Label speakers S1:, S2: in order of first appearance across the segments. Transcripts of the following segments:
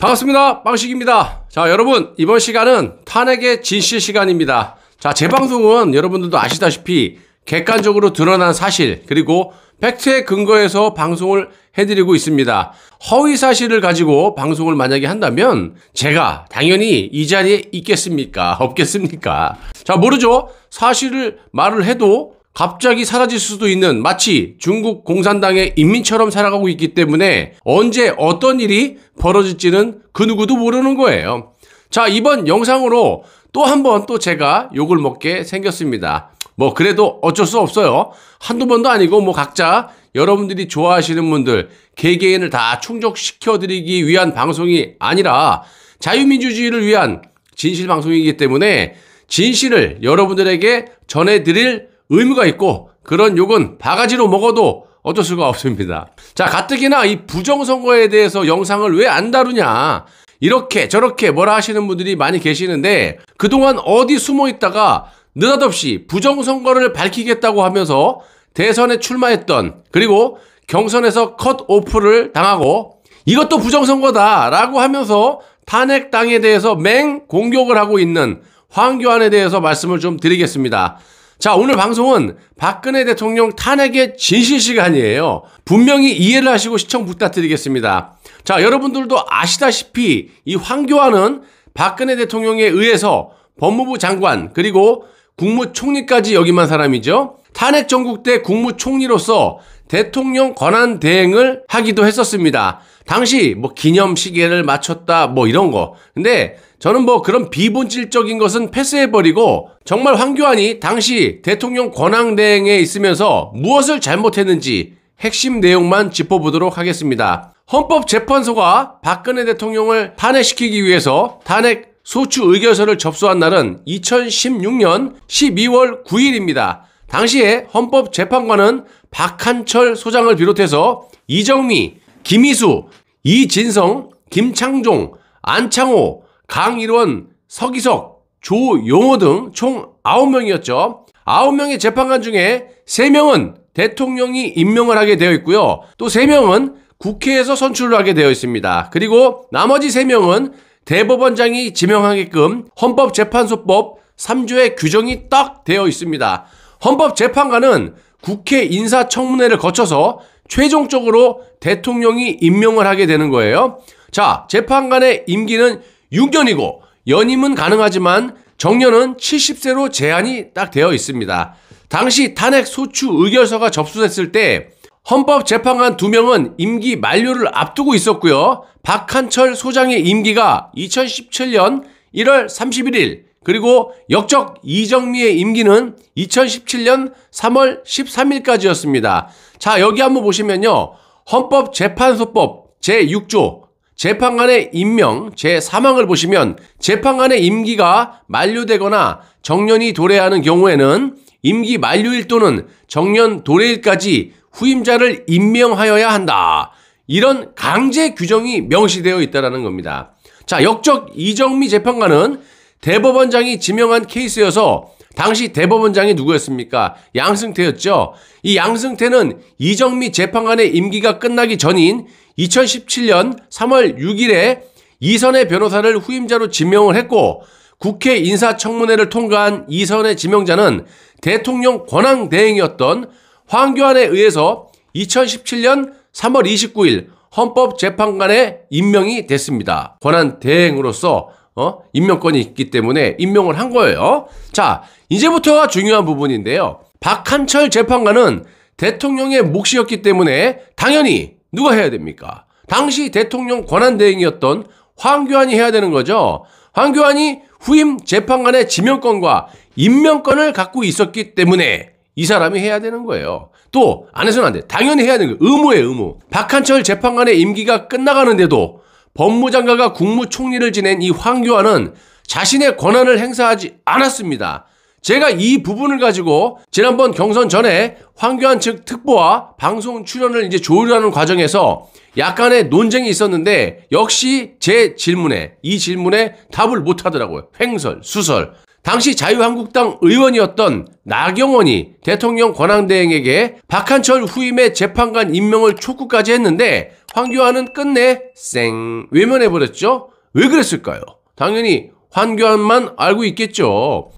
S1: 반갑습니다. 빵식입니다. 자, 여러분, 이번 시간은 탄핵의 진실 시간입니다. 자, 제 방송은 여러분들도 아시다시피 객관적으로 드러난 사실 그리고 팩트에 근거해서 방송을 해드리고 있습니다. 허위 사실을 가지고 방송을 만약에 한다면 제가 당연히 이 자리에 있겠습니까? 없겠습니까? 자, 모르죠. 사실을 말을 해도 갑자기 사라질 수도 있는 마치 중국 공산당의 인민처럼 살아가고 있기 때문에 언제 어떤 일이 벌어질지는 그 누구도 모르는 거예요. 자, 이번 영상으로 또 한 번 또 제가 욕을 먹게 생겼습니다. 뭐 그래도 어쩔 수 없어요. 한두 번도 아니고 각자 여러분들이 좋아하시는 분들 개개인을 다 충족시켜드리기 위한 방송이 아니라 자유민주주의를 위한 진실 방송이기 때문에 진실을 여러분들에게 전해드릴 의무가 있고 그런 욕은 바가지로 먹어도 어쩔 수가 없습니다. 자, 가뜩이나 이 부정선거에 대해서 영상을 왜 안 다루냐 이렇게 저렇게 뭐라 하시는 분들이 많이 계시는데 그동안 어디 숨어 있다가 느닷없이 부정선거를 밝히겠다고 하면서 대선에 출마했던 그리고 경선에서 컷오프를 당하고 이것도 부정선거다라고 하면서 탄핵당에 대해서 맹 공격을 하고 있는 황교안에 대해서 말씀을 좀 드리겠습니다. 자, 오늘 방송은 박근혜 대통령 탄핵의 진실 시간이에요. 분명히 이해를 하시고 시청 부탁드리겠습니다. 자, 여러분들도 아시다시피 이 황교안은 박근혜 대통령에 의해서 법무부 장관 그리고 국무총리까지 역임한 사람이죠. 탄핵 전국대 국무총리로서 대통령 권한 대행을 하기도 했었습니다. 당시 기념시계를 맞췄다 이런 거. 근데 저는 그런 비본질적인 것은 패스해버리고 정말 황교안이 당시 대통령 권한 대행에 있으면서 무엇을 잘못했는지 핵심 내용만 짚어보도록 하겠습니다. 헌법재판소가 박근혜 대통령을 탄핵시키기 위해서 탄핵 소추 의결서를 접수한 날은 2016년 12월 9일입니다. 당시에 헌법재판관은 박한철 소장을 비롯해서 이정미, 김희수, 이진성, 김창종, 안창호, 강일원, 서기석, 조용호 등 총 9명이었죠. 9명의 재판관 중에 3명은 대통령이 임명을 하게 되어 있고요. 또 3명은 국회에서 선출을 하게 되어 있습니다. 그리고 나머지 3명은 대법원장이 지명하게끔 헌법재판소법 3조의 규정이 딱 되어 있습니다. 헌법재판관은 국회 인사청문회를 거쳐서 최종적으로 대통령이 임명을 하게 되는 거예요. 자, 재판관의 임기는 6년이고 연임은 가능하지만 정년은 70세로 제한이 딱 되어 있습니다. 당시 탄핵 소추 의결서가 접수됐을 때 헌법재판관 2명은 임기 만료를 앞두고 있었고요. 박한철 소장의 임기가 2017년 1월 31일 그리고 역적 이정미의 임기는 2017년 3월 13일까지였습니다. 자, 여기 한번 보시면요. 헌법재판소법 제6조 재판관의 임명 제3항을 보시면 재판관의 임기가 만료되거나 정년이 도래하는 경우에는 임기 만료일 또는 정년 도래일까지 후임자를 임명하여야 한다. 이런 강제 규정이 명시되어 있다는 겁니다. 자, 역적 이정미 재판관은 대법원장이 지명한 케이스여서 당시 대법원장이 누구였습니까? 양승태였죠. 이 양승태는 이정미 재판관의 임기가 끝나기 전인 2017년 3월 6일에 이선의 변호사를 후임자로 지명을 했고 국회 인사청문회를 통과한 이선의 지명자는 대통령 권한 대행이었던 황교안에 의해서 2017년 3월 29일 헌법재판관에 임명이 됐습니다. 권한 대행으로서 임명권이 있기 때문에 임명을 한 거예요. 자, 이제부터가 중요한 부분인데요. 박한철 재판관은 대통령의 몫이었기 때문에 당연히 누가 해야 됩니까? 당시 대통령 권한 대행이었던 황교안이 해야 되는 거죠. 황교안이 후임 재판관의 지명권과 임명권을 갖고 있었기 때문에 이 사람이 해야 되는 거예요. 또 안 해서는 안 돼. 당연히 해야 되는 거예요. 의무예요, 의무. 박한철 재판관의 임기가 끝나가는데도 법무장관과 국무총리를 지낸 이 황교안은 자신의 권한을 행사하지 않았습니다. 제가 이 부분을 가지고 지난번 경선 전에 황교안 측 특보와 방송 출연을 조율하는 과정에서 약간의 논쟁이 있었는데 역시 제 질문에 이 질문에 답을 못 하더라고요. 횡설, 수설. 당시 자유한국당 의원이었던 나경원이 대통령 권한대행에게 박한철 후임의 재판관 임명을 촉구까지 했는데 황교안은 끝내 외면해버렸죠. 왜 그랬을까요? 당연히 황교안만 알고 있겠죠.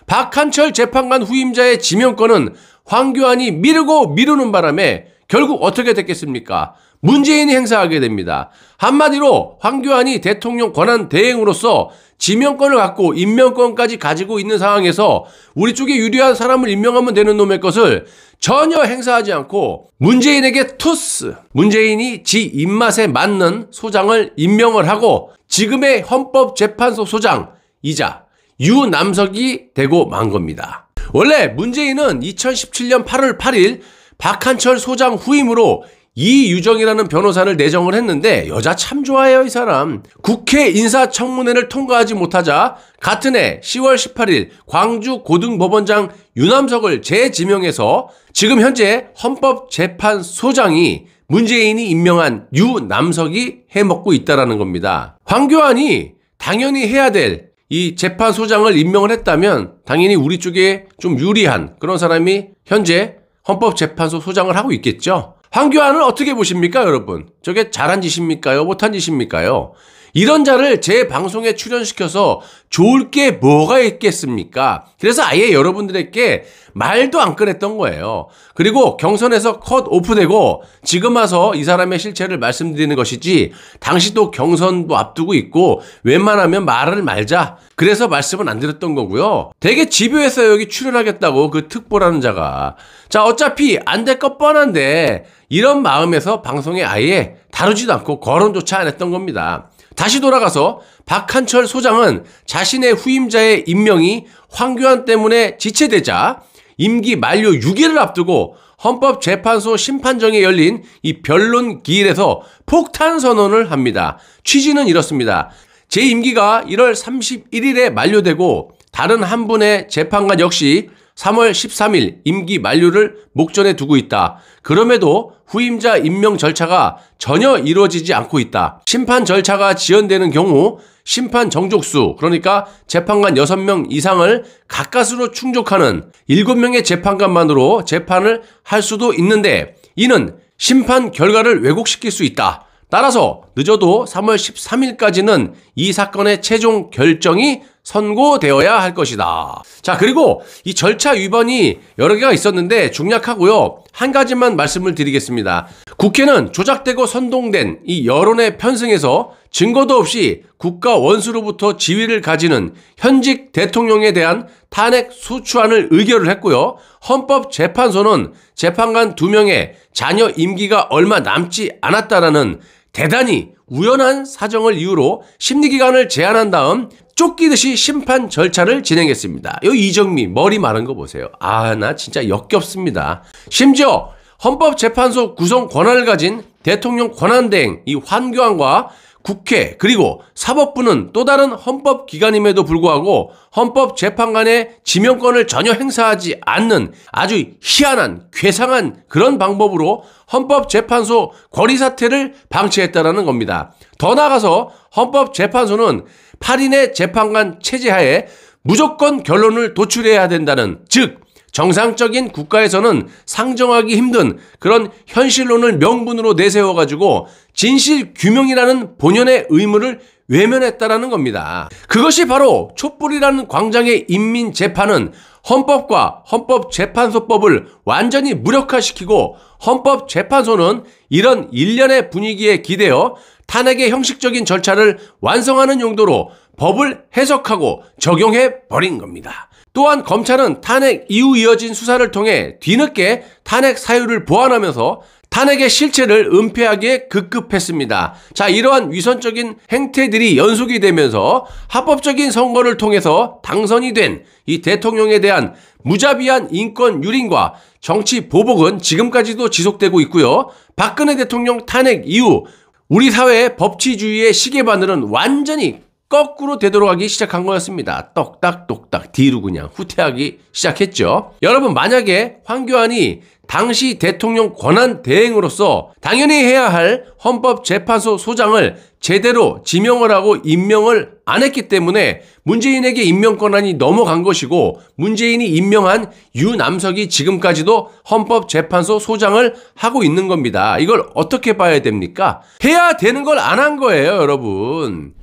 S1: 박한철 재판관 후임자의 지명권은 황교안이 미루는 바람에 결국 어떻게 됐겠습니까? 문재인이 행사하게 됩니다. 한마디로 황교안이 대통령 권한 대행으로서 지명권을 갖고 임명권까지 가지고 있는 상황에서 우리 쪽에 유리한 사람을 임명하면 되는 놈의 것을 전혀 행사하지 않고 문재인에게 투스, 문재인이 지 입맛에 맞는 소장을 임명을 하고 지금의 헌법재판소 소장이자 유남석이 되고 만 겁니다. 원래 문재인은 2017년 8월 8일 박한철 소장 후임으로 이유정이라는 변호사를 내정을 했는데 여자 참 좋아해요, 이 사람. 국회 인사청문회를 통과하지 못하자 같은 해 10월 18일 광주 고등법원장 유남석을 재지명해서 지금 현재 헌법재판소장이 문재인이 임명한 유남석이 해먹고 있다는 겁니다. 황교안이 당연히 해야 될 이 재판소장을 임명을 했다면 당연히 우리 쪽에 좀 유리한 그런 사람이 현재 헌법재판소 소장을 하고 있겠죠. 황교안을 어떻게 보십니까, 여러분? 저게 잘한 짓입니까요? 못한 짓입니까요? 이런 자를 제 방송에 출연시켜서 좋을 게 뭐가 있겠습니까? 그래서 아예 여러분들에게 말도 안 꺼냈던 거예요. 그리고 경선에서 컷 오프되고 지금 와서 이 사람의 실체를 말씀드리는 것이지 당시도 경선도 앞두고 있고 웬만하면 말을 말자. 그래서 말씀은 안 드렸던 거고요. 되게 집요했어요. 여기 출연하겠다고 그 특보라는 자가. 자, 어차피 안 될 것 뻔한데 이런 마음에서 방송에 아예 다루지도 않고 거론조차 안 했던 겁니다. 다시 돌아가서 박한철 소장은 자신의 후임자의 임명이 황교안 때문에 지체되자 임기 만료 6일을 앞두고 헌법재판소 심판정에 열린 이 변론 기일에서 폭탄 선언을 합니다. 취지는 이렇습니다. 제 임기가 1월 31일에 만료되고 다른 한 분의 재판관 역시 3월 13일 임기 만료를 목전에 두고 있다. 그럼에도 후임자 임명 절차가 전혀 이루어지지 않고 있다. 심판 절차가 지연되는 경우 심판 정족수, 그러니까 재판관 6명 이상을 가까스로 충족하는 7명의 재판관만으로 재판을 할 수도 있는데 이는 심판 결과를 왜곡시킬 수 있다. 따라서 늦어도 3월 13일까지는 이 사건의 최종 결정이 선고되어야 할 것이다. 자, 그리고 이 절차 위반이 여러 개가 있었는데 중략하고요. 한 가지만 말씀을 드리겠습니다. 국회는 조작되고 선동된 이 여론의 편승에서 증거도 없이 국가 원수로부터 지위를 가지는 현직 대통령에 대한 탄핵 소추안을 의결을 했고요. 헌법재판소는 재판관 2명의 자녀 임기가 얼마 남지 않았다라는 대단히 우연한 사정을 이유로 심리기간을 제한한 다음 쫓기듯이 심판 절차를 진행했습니다. 여기 이정미 머리 마른 거 보세요. 아, 나 진짜 역겹습니다. 심지어 헌법재판소 구성 권한을 가진 대통령 권한대행 이 황교안과 국회 그리고 사법부는 또 다른 헌법기관임에도 불구하고 헌법재판관의 지명권을 전혀 행사하지 않는 아주 희한한 괴상한 그런 방법으로 헌법재판소 권위사퇴를 방치했다는 겁니다. 더 나아가서 헌법재판소는 8인의 재판관 체제하에 무조건 결론을 도출해야 된다는, 즉 정상적인 국가에서는 상정하기 힘든 그런 현실론을 명분으로 내세워가지고 진실규명이라는 본연의 의무를 외면했다라는 겁니다. 그것이 바로 촛불이라는 광장의 인민재판은 헌법과 헌법재판소법을 완전히 무력화시키고 헌법재판소는 이런 일련의 분위기에 기대어 탄핵의 형식적인 절차를 완성하는 용도로 법을 해석하고 적용해 버린 겁니다. 또한 검찰은 탄핵 이후 이어진 수사를 통해 뒤늦게 탄핵 사유를 보완하면서 탄핵의 실체를 은폐하기에 급급했습니다. 자, 이러한 위선적인 행태들이 연속이 되면서 합법적인 선거를 통해서 당선이 된 이 대통령에 대한 무자비한 인권 유린과 정치 보복은 지금까지도 지속되고 있고요. 박근혜 대통령 탄핵 이후 우리 사회의 법치주의의 시계바늘은 완전히 거꾸로 되돌아가기 시작한 거였습니다. 똑딱똑딱 뒤로 그냥 후퇴하기 시작했죠. 여러분, 만약에 황교안이 당시 대통령 권한 대행으로서 당연히 해야 할 헌법재판소 소장을 제대로 지명을 하고 임명을 안 했기 때문에 문재인에게 임명 권한이 넘어간 것이고 문재인이 임명한 유남석이 지금까지도 헌법재판소 소장을 하고 있는 겁니다. 이걸 어떻게 봐야 됩니까? 해야 되는 걸 안 한 거예요, 여러분.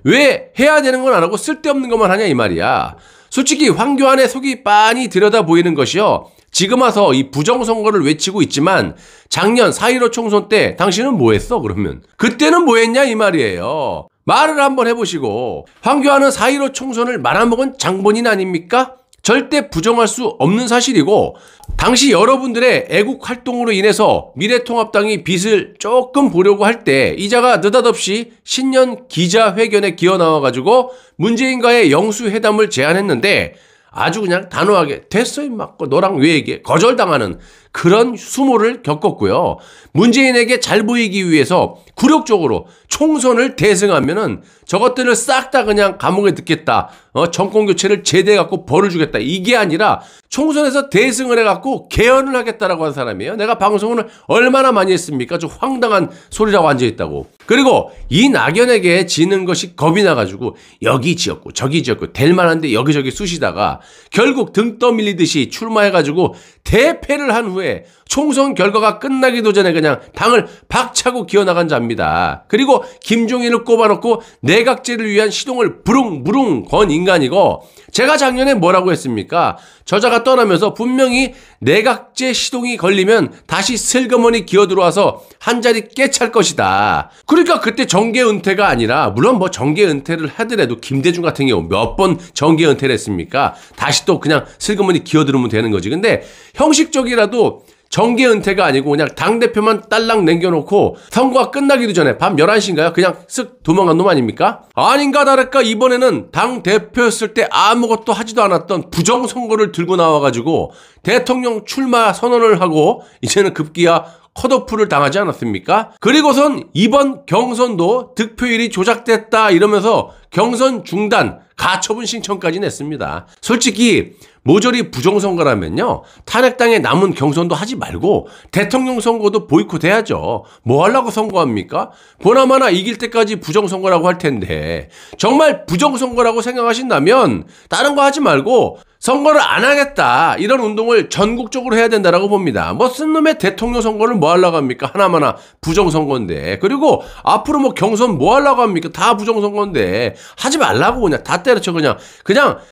S1: 왜 해야 되는 건 안 하고 쓸데없는 것만 하냐 이 말이야. 솔직히 황교안의 속이 빤히 들여다 보이는 것이요. 지금 와서 이 부정선거를 외치고 있지만 작년 4.15 총선 때 당신은 뭐 했어 그러면? 그때는 뭐 했냐 이 말이에요. 말을 한번 해보시고 황교안은 4.15 총선을 말아먹은 장본인 아닙니까? 절대 부정할 수 없는 사실이고 당시 여러분들의 애국 활동으로 인해서 미래통합당이 빚을 조금 보려고 할 때 이자가 느닷없이 신년 기자회견에 기어 나와가지고 문재인과의 영수회담을 제안했는데 아주 그냥 단호하게 됐어 임마 너랑 왜 얘기해 거절당하는 그런 수모를 겪었고요. 문재인에게 잘 보이기 위해서 굴욕적으로 총선을 대승하면은 저것들을 싹 다 그냥 감옥에 넣겠다. 정권 교체를 제대해갖고 벌을 주겠다. 이게 아니라 총선에서 대승을 해갖고 개헌을 하겠다라고 한 사람이에요. 내가 방송을 얼마나 많이 했습니까? 좀 황당한 소리라고 앉아있다고. 그리고 이 낙연에게 지는 것이 겁이 나가지고 여기 지었고 저기 지었고 될 만한데 여기저기 쑤시다가 결국 등 떠밀리듯이 출마해가지고 대패를 한 후에 총선 결과가 끝나기도 전에 그냥 당을 박차고 기어나간 자입니다. 그리고 김종인을 꼽아놓고 내각제를 위한 시동을 부릉부릉 건 인간이고 제가 작년에 뭐라고 했습니까? 저자가 떠나면서 분명히 내각제 시동이 걸리면 다시 슬그머니 기어들어와서 한자리 깨찰 것이다. 그러니까 그때 정계 은퇴가 아니라 물론 뭐 정계 은퇴를 하더라도 김대중 같은 경우 몇 번 정계 은퇴를 했습니까? 다시 또 그냥 슬그머니 기어들으면 되는 거지. 근데 형식적이라도 정계 은퇴가 아니고 그냥 당대표만 딸랑 남겨놓고 선거가 끝나기도 전에 밤 11시인가요? 그냥 쓱 도망간 놈 아닙니까? 아닌가 다를까 이번에는 당대표였을 때 아무것도 하지도 않았던 부정선거를 들고 나와가지고 대통령 출마 선언을 하고 이제는 급기야 컷오프를 당하지 않았습니까? 그리고선 이번 경선도 득표율이 조작됐다 이러면서 경선 중단, 가처분 신청까지 냈습니다. 솔직히 모조리 부정선거라면요. 탄핵당에 남은 경선도 하지 말고 대통령 선거도 보이콧해야죠. 뭐 하려고 선거합니까? 보나마나 이길 때까지 부정선거라고 할 텐데 정말 부정선거라고 생각하신다면 다른 거 하지 말고 선거를 안 하겠다 이런 운동을 전국적으로 해야 된다라고 봅니다. 뭐 쓴 놈의 대통령 선거를 뭐 하려고 합니까? 하나마나 부정선거인데. 그리고 앞으로 뭐 경선 뭐 하려고 합니까? 다 부정선거인데 하지 말라고 그냥 다 때려쳐 그냥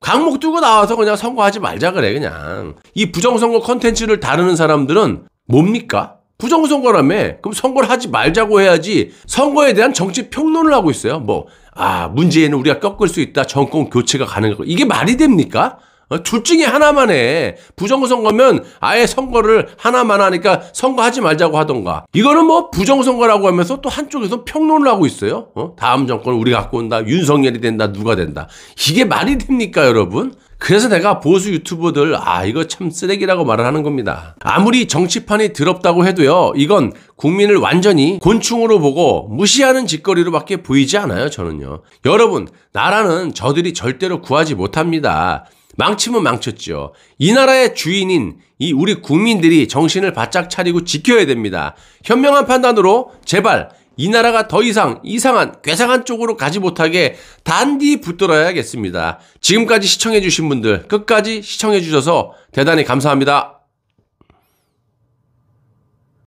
S1: 강목 두고 나와서 그냥 선거하지 말자 그래 그냥. 이 부정선거 컨텐츠를 다루는 사람들은 뭡니까? 부정선거라며 그럼 선거를 하지 말자고 해야지 선거에 대한 정치 평론을 하고 있어요. 문재인은 우리가 꺾을 수 있다. 정권 교체가 가능하고 이게 말이 됩니까? 둘 중에 하나만 해. 부정선거면 아예 선거를 하나만 하니까 선거하지 말자고 하던가. 이거는 뭐 부정선거라고 하면서 또 한쪽에서 평론을 하고 있어요. 다음 정권을 우리가 갖고 온다. 윤석열이 된다. 누가 된다. 이게 말이 됩니까 여러분? 그래서 내가 보수 유튜버들 이거 참 쓰레기라고 말을 하는 겁니다. 아무리 정치판이 더럽다고 해도요. 이건 국민을 완전히 곤충으로 보고 무시하는 짓거리로밖에 보이지 않아요. 저는요. 여러분 나라는 저들이 절대로 구하지 못합니다. 망치면 망쳤죠. 이 나라의 주인인 이 우리 국민들이 정신을 바짝 차리고 지켜야 됩니다. 현명한 판단으로 제발 이 나라가 더 이상 이상한 괴상한 쪽으로 가지 못하게 단디 붙들어야겠습니다. 지금까지 시청해주신 분들 끝까지 시청해주셔서 대단히 감사합니다.